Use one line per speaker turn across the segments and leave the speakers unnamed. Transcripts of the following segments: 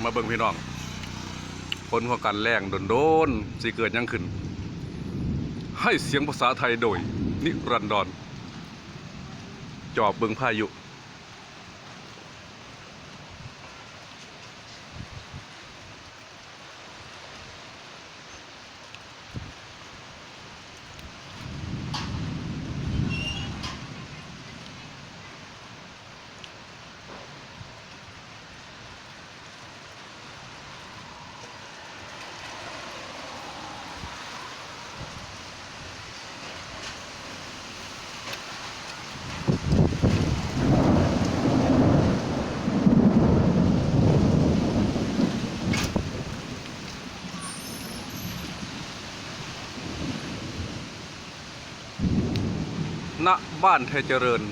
มาเบิ่งพี่น้องผลของการแรงโดนสิเกิดยังขึ้นให้เสียงภาษาไทยโดยนิรันดรจอบเบิ่งพายุณบ้านไทยเจริญ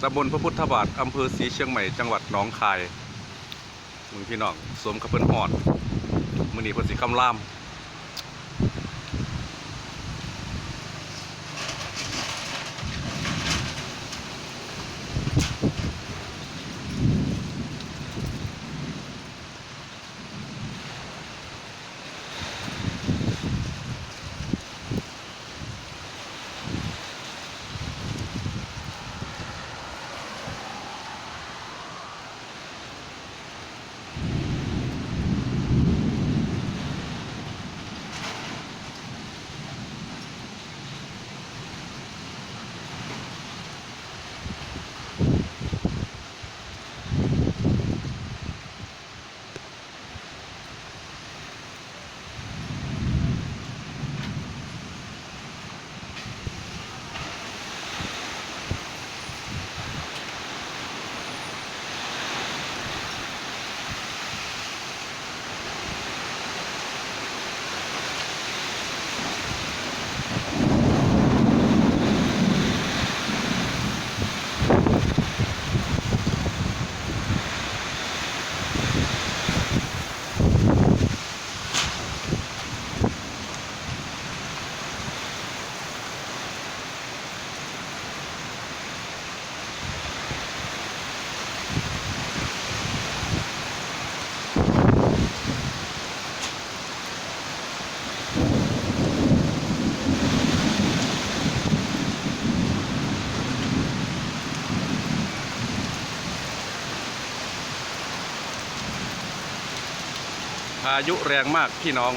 ตำบลพระพุทธบาทอำเภอศรีเชียงใหม่จังหวัดหนองคายมึงพี่น้องสวมกับเพิ่นฮอดมื้อนี้เพิ่นสิคำรามพายุแรงมากพี่น้อง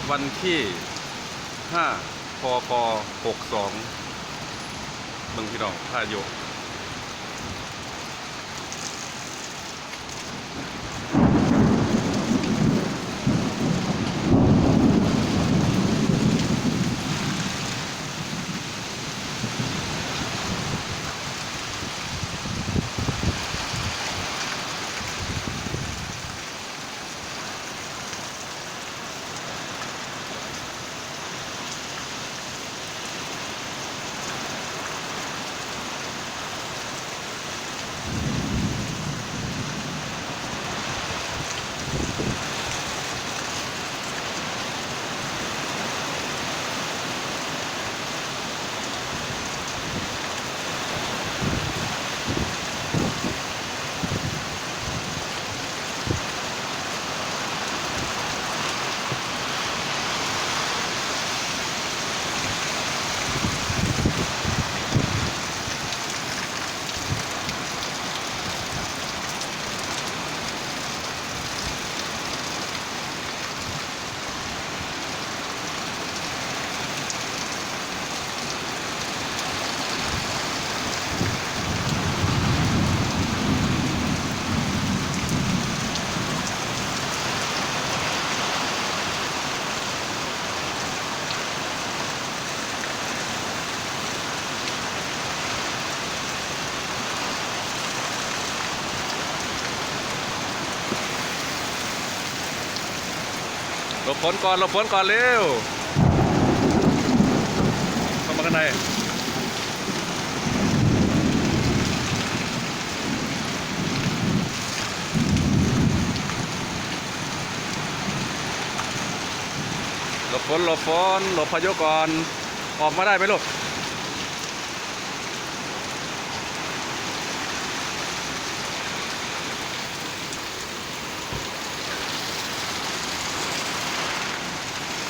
วันที่5 พค 62เบิ่งพี่น้องพายุหลบฝนก่อนหลบฝนก่อนเร็วเข้ามาข้างในหลบฝนหลบพายุก่อนออกมาได้ไหมลูก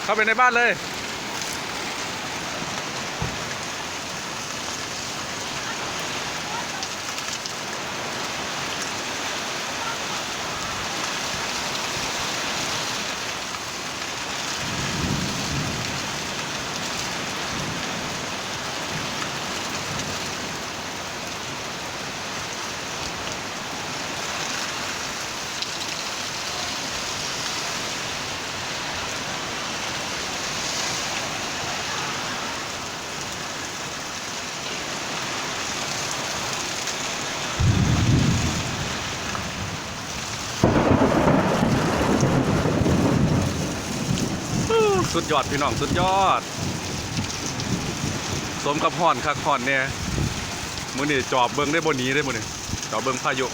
เข้าไปในบ้านเลยสุดยอดพี่น้องสุดยอดสมกับห่อนคักห่อนเนี่ยมื้อนี้จอบเบิ่งได้บ่หนีได้มื้อนี้จอบเบิ่งพายุ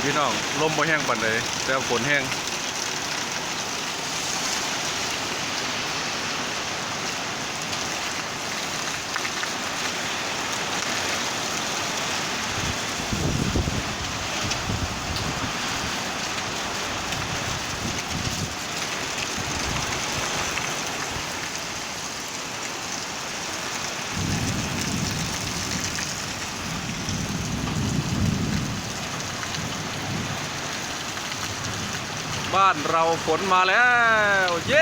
พี่น้องลมบ่แห้งปานใดแต่ฝนแห้งบ้านเราฝนมาแล้วเย้